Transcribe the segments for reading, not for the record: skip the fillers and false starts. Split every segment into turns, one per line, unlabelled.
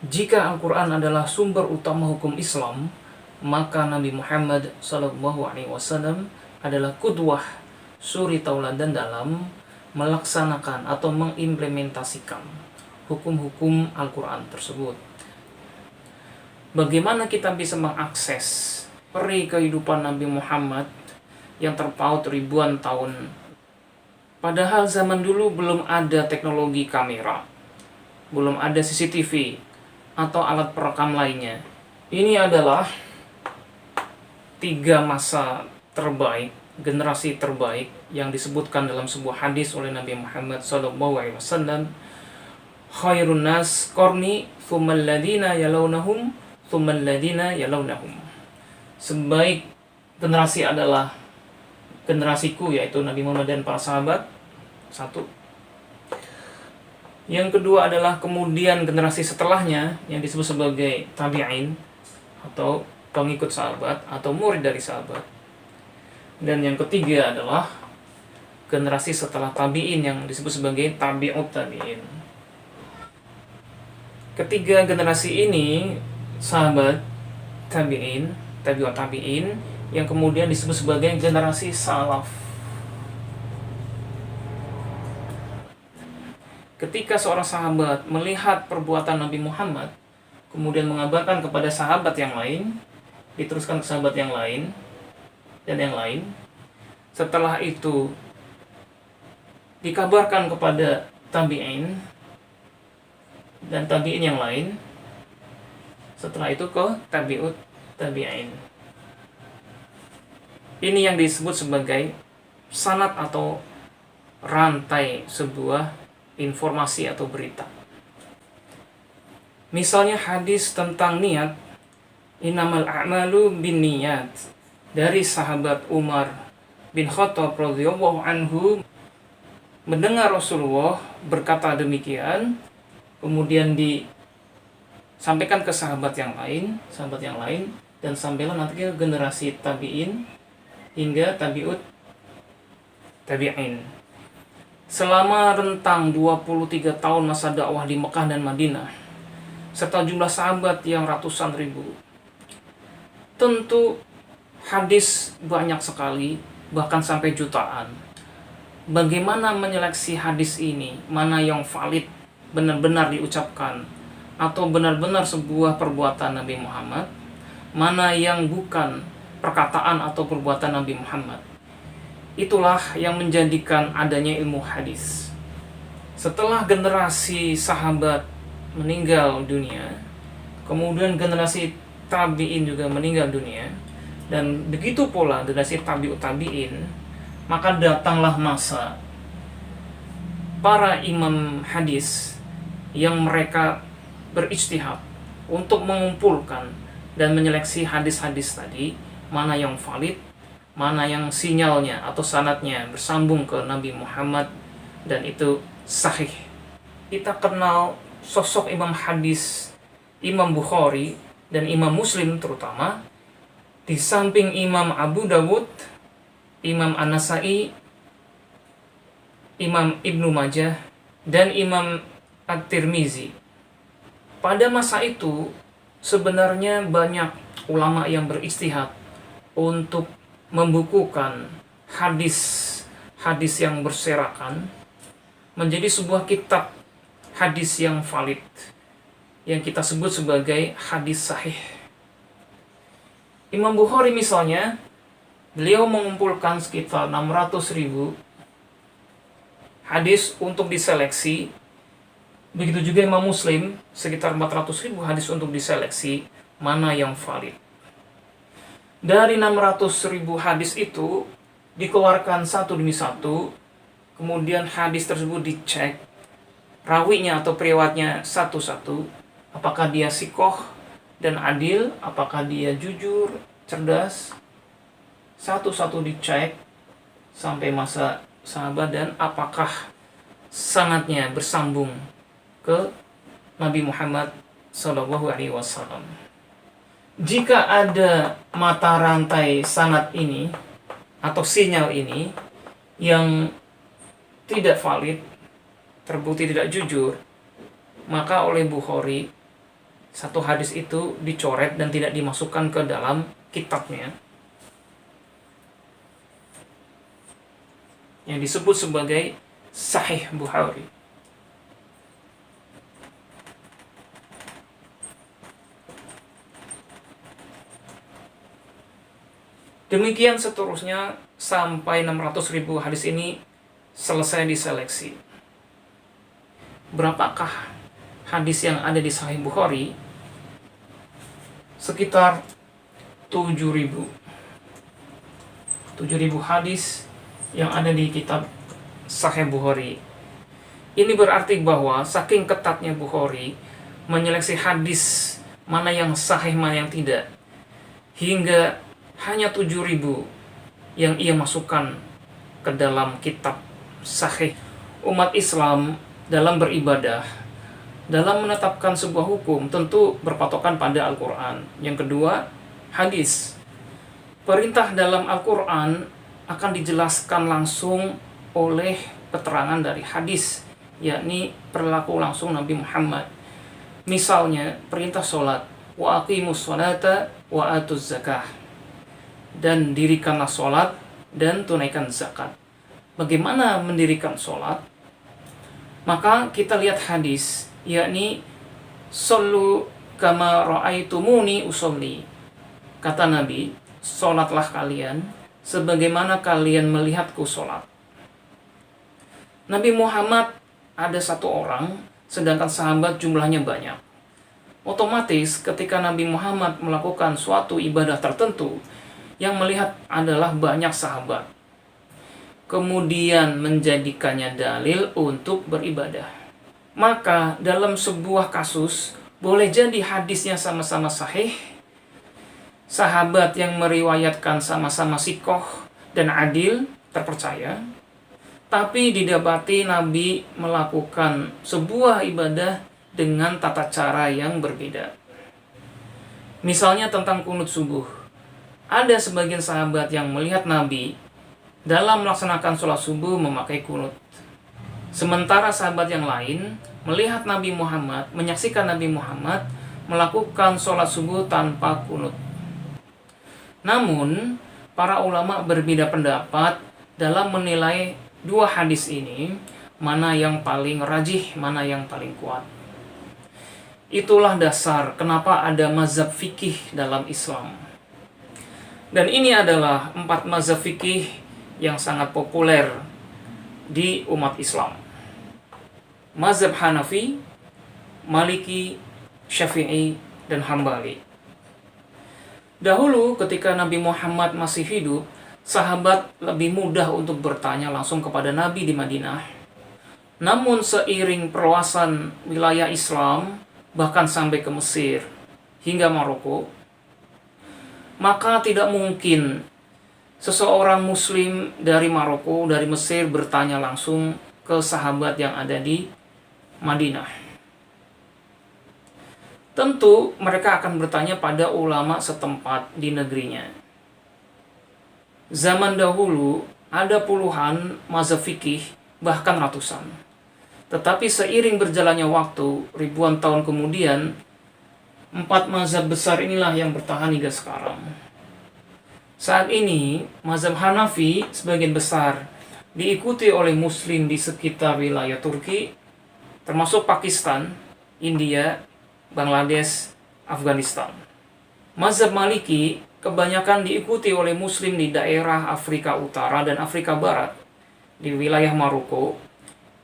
Jika Al-Quran adalah sumber utama hukum Islam, maka Nabi Muhammad SAW adalah qudwah, suri tauladan dalam melaksanakan atau mengimplementasikan hukum-hukum Al-Quran tersebut. Bagaimana kita bisa mengakses peri kehidupan Nabi Muhammad yang terpaut ribuan tahun? Padahal zaman dulu belum ada teknologi kamera, belum ada CCTV atau alat perekam lainnya. Ini adalah 3 masa terbaik, generasi terbaik yang disebutkan dalam sebuah hadis oleh Nabi Muhammad SAW. Khairun nas qarni thummal ladina yalawnahum thummal ladina yalawnahum. Sebaik generasi adalah generasiku, yaitu Nabi Muhammad dan para sahabat. 1. Yang kedua adalah kemudian generasi setelahnya yang disebut sebagai tabi'in atau pengikut sahabat atau murid dari sahabat. Dan yang ketiga adalah generasi setelah tabi'in yang disebut sebagai tabi'ut tabi'in. Ketiga generasi ini sahabat, tabi'in, tabi'ut tabi'in, yang kemudian disebut sebagai generasi salaf. Ketika seorang sahabat melihat perbuatan Nabi Muhammad, kemudian mengabarkan kepada sahabat yang lain, diteruskan ke sahabat yang lain, dan yang lain. Setelah itu dikabarkan kepada tabi'in dan tabi'in yang lain. Setelah itu ke tabi'ut tabi'in. Ini yang disebut sebagai sanad atau rantai sebuah informasi atau berita. Misalnya hadis tentang niat, innamal a'malu binniyat, dari sahabat Umar bin Khattab radhiyallahu anhu, mendengar Rasulullah berkata demikian, kemudian disampaikan ke sahabat yang lain, dan sampailah nanti ke generasi tabi'in hingga tabi'ut tabi'in. Selama rentang 23 tahun masa dakwah di Mekah dan Madinah, serta jumlah sahabat yang ratusan ribu, tentu hadis banyak sekali, bahkan sampai jutaan. Bagaimana menyeleksi hadis ini, mana yang valid, benar-benar diucapkan, atau benar-benar sebuah perbuatan Nabi Muhammad, mana yang bukan perkataan atau perbuatan Nabi Muhammad? Itulah yang menjadikan adanya ilmu hadis. Setelah generasi sahabat meninggal dunia, kemudian generasi tabi'in juga meninggal dunia, dan begitu pula generasi tabi'ut tabi'in, maka datanglah masa para imam hadis yang mereka berijtihad untuk mengumpulkan dan menyeleksi hadis-hadis tadi, mana yang valid, mana yang sinyalnya atau sanadnya bersambung ke Nabi Muhammad dan itu sahih. Kita kenal sosok imam hadis, Imam Bukhari dan Imam Muslim terutama, di samping Imam Abu Dawud, Imam An-Nasai, Imam Ibnu Majah, dan Imam At-Tirmizi. Pada masa itu sebenarnya banyak ulama yang berijtihad untuk membukukan hadis yang berserakan menjadi sebuah kitab hadis yang valid yang kita sebut sebagai hadis sahih. Imam Bukhari misalnya, beliau mengumpulkan sekitar 600.000 hadis untuk diseleksi. Begitu juga Imam Muslim, sekitar 400.000 hadis untuk diseleksi mana yang valid. Dari 600.000 hadis itu dikeluarkan satu demi satu, kemudian hadis tersebut dicek rawinya atau periwayatnya satu-satu, apakah dia sikoh dan adil, apakah dia jujur, cerdas, satu-satu dicek sampai masa sahabat, dan apakah sanadnya bersambung ke Nabi Muhammad SAW. Jika ada mata rantai sanad ini atau sinyal ini yang tidak valid, terbukti tidak jujur, maka oleh Bukhari satu hadis itu dicoret dan tidak dimasukkan ke dalam kitabnya, yang disebut sebagai Sahih Bukhari. Demikian seterusnya sampai 600.000 hadis ini selesai diseleksi. Berapakah hadis yang ada di Sahih Bukhari? Sekitar 7.000 hadis yang ada di kitab Sahih Bukhari. Ini berarti bahwa saking ketatnya Bukhari menyeleksi hadis mana yang sahih mana yang tidak, hingga hanya 7.000 yang ia masukkan ke dalam kitab sahih. Umat Islam dalam beribadah, dalam menetapkan sebuah hukum, tentu berpatokan pada Al-Quran. Yang kedua, hadis. Perintah dalam Al-Quran akan dijelaskan langsung oleh keterangan dari hadis, yakni perilaku langsung Nabi Muhammad. Misalnya, perintah sholat, wa aqimus sholata wa atuz zakah, dan dirikanlah sholat dan tunaikan zakat. Bagaimana mendirikan sholat? Maka kita lihat hadis, yakni shollu kama ra'aitumuni usolli. Kata Nabi, sholatlah kalian sebagaimana kalian melihatku sholat. Nabi Muhammad ada satu orang, sedangkan sahabat jumlahnya banyak. Otomatis ketika Nabi Muhammad melakukan suatu ibadah tertentu, yang melihat adalah banyak sahabat, kemudian menjadikannya dalil untuk beribadah. Maka dalam sebuah kasus, boleh jadi hadisnya sama-sama sahih, sahabat yang meriwayatkan sama-sama sikoh dan adil, terpercaya, tapi didapati Nabi melakukan sebuah ibadah dengan tata cara yang berbeda. Misalnya tentang kunut subuh. Ada sebagian sahabat yang melihat Nabi dalam melaksanakan sholat subuh memakai kunut. Sementara sahabat yang lain melihat Nabi Muhammad, menyaksikan Nabi Muhammad melakukan sholat subuh tanpa kunut. Namun, para ulama berbeda pendapat dalam menilai dua hadis ini, mana yang paling rajih, mana yang paling kuat. Itulah dasar kenapa ada mazhab fikih dalam Islam. Dan ini adalah 4 mazhab fikih yang sangat populer di umat Islam. Mazhab Hanafi, Maliki, Syafi'i, dan Hambali. Dahulu ketika Nabi Muhammad masih hidup, sahabat lebih mudah untuk bertanya langsung kepada Nabi di Madinah. Namun seiring perluasan wilayah Islam, bahkan sampai ke Mesir hingga Maroko, maka tidak mungkin seseorang muslim dari Maroko, dari Mesir bertanya langsung ke sahabat yang ada di Madinah. Tentu mereka akan bertanya pada ulama setempat di negerinya. Zaman dahulu ada puluhan mazhab fikih, bahkan ratusan. Tetapi seiring berjalannya waktu, ribuan tahun kemudian, 4 mazhab besar inilah yang bertahan hingga sekarang. Saat ini, mazhab Hanafi sebagian besar diikuti oleh muslim di sekitar wilayah Turki, termasuk Pakistan, India, Bangladesh, Afghanistan. Mazhab Maliki kebanyakan diikuti oleh muslim di daerah Afrika Utara dan Afrika Barat, di wilayah Maroko,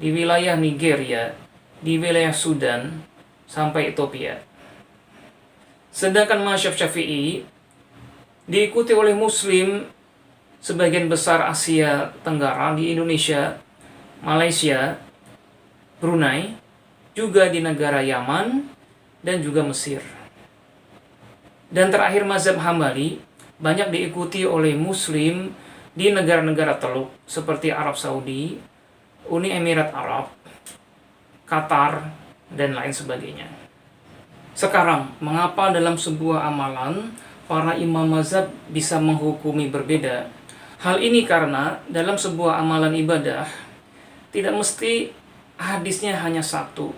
di wilayah Nigeria, di wilayah Sudan, sampai Ethiopia. Sedangkan mazhab Syafi'i diikuti oleh muslim sebagian besar Asia Tenggara, di Indonesia, Malaysia, Brunei, juga di negara Yaman, dan juga Mesir. Dan terakhir mazhab Hambali banyak diikuti oleh muslim di negara-negara Teluk seperti Arab Saudi, Uni Emirat Arab, Qatar, dan lain sebagainya. Sekarang, mengapa dalam sebuah amalan para imam mazhab bisa menghukumi berbeda? Hal ini karena dalam sebuah amalan ibadah tidak mesti hadisnya hanya satu.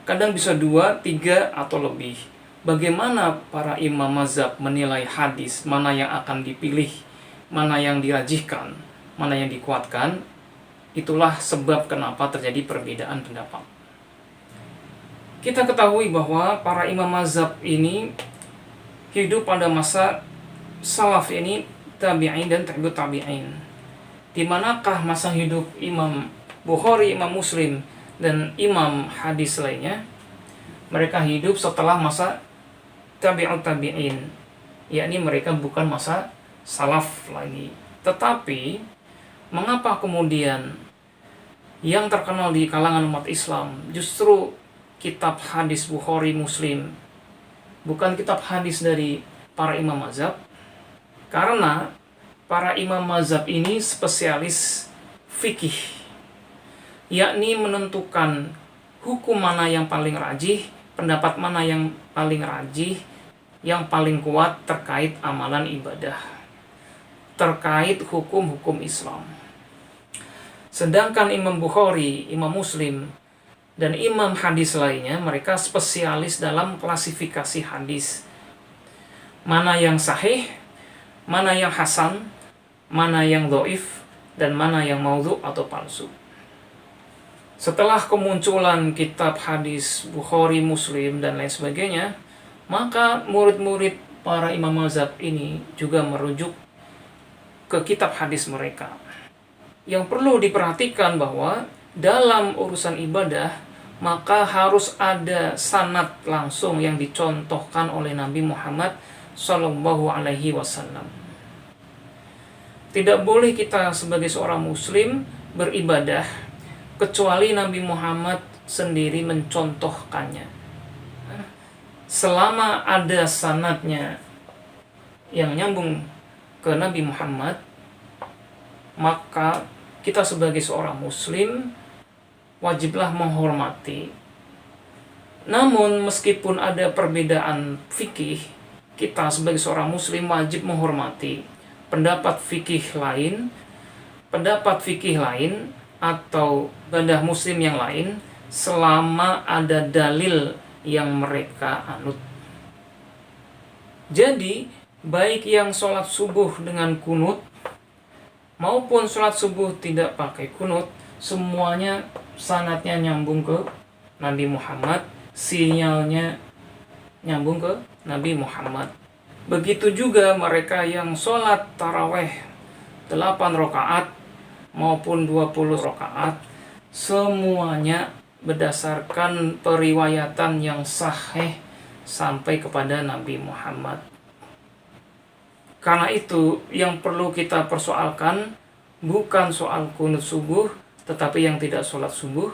Kadang bisa 2, 3, atau lebih. Bagaimana para imam mazhab menilai hadis, mana yang akan dipilih, mana yang dirajihkan, mana yang dikuatkan, itulah sebab kenapa terjadi perbedaan pendapat. Kita ketahui bahwa para imam mazhab ini hidup pada masa salaf ini, tabi'in dan tabi'ut tabi'in. Di manakah masa hidup Imam Bukhari, Imam Muslim, dan imam hadis lainnya? Mereka hidup setelah masa tabi'ut tabi'in, yakni mereka bukan masa salaf lagi. Tetapi mengapa kemudian yang terkenal di kalangan umat Islam justru kitab hadis Bukhari, Muslim, bukan kitab hadis dari para imam mazhab? Karena para imam mazhab ini spesialis fikih, yakni menentukan hukum mana yang paling rajih, pendapat mana yang paling rajih, yang paling kuat terkait amalan ibadah, terkait hukum-hukum Islam. Sedangkan Imam Bukhari, Imam Muslim, dan imam hadis lainnya, mereka spesialis dalam klasifikasi hadis. Mana yang sahih, mana yang hasan, mana yang dhaif, dan mana yang maudhu atau palsu. Setelah kemunculan kitab hadis Bukhari, Muslim, dan lain sebagainya, maka murid-murid para imam mazhab ini juga merujuk ke kitab hadis mereka. Yang perlu diperhatikan bahwa dalam urusan ibadah, maka harus ada sanad langsung yang dicontohkan oleh Nabi Muhammad Sallallahu Alaihi Wasallam. Tidak boleh kita sebagai seorang muslim beribadah kecuali Nabi Muhammad sendiri mencontohkannya. Selama ada sanadnya yang nyambung ke Nabi Muhammad, maka kita sebagai seorang muslim wajiblah menghormati. Namun meskipun ada perbedaan fikih, kita sebagai seorang muslim wajib menghormati pendapat fikih lain, atau ibadah muslim yang lain, selama ada dalil yang mereka anut. Jadi baik yang sholat subuh dengan kunut maupun sholat subuh tidak pakai kunut, semuanya sanadnya nyambung ke Nabi Muhammad, sinyalnya nyambung ke Nabi Muhammad. Begitu juga mereka yang sholat taraweh 8 rakaat maupun 20 rakaat, semuanya berdasarkan periwayatan yang sahih sampai kepada Nabi Muhammad. Karena itu yang perlu kita persoalkan bukan soal kunut subuh, tetapi yang tidak sholat subuh,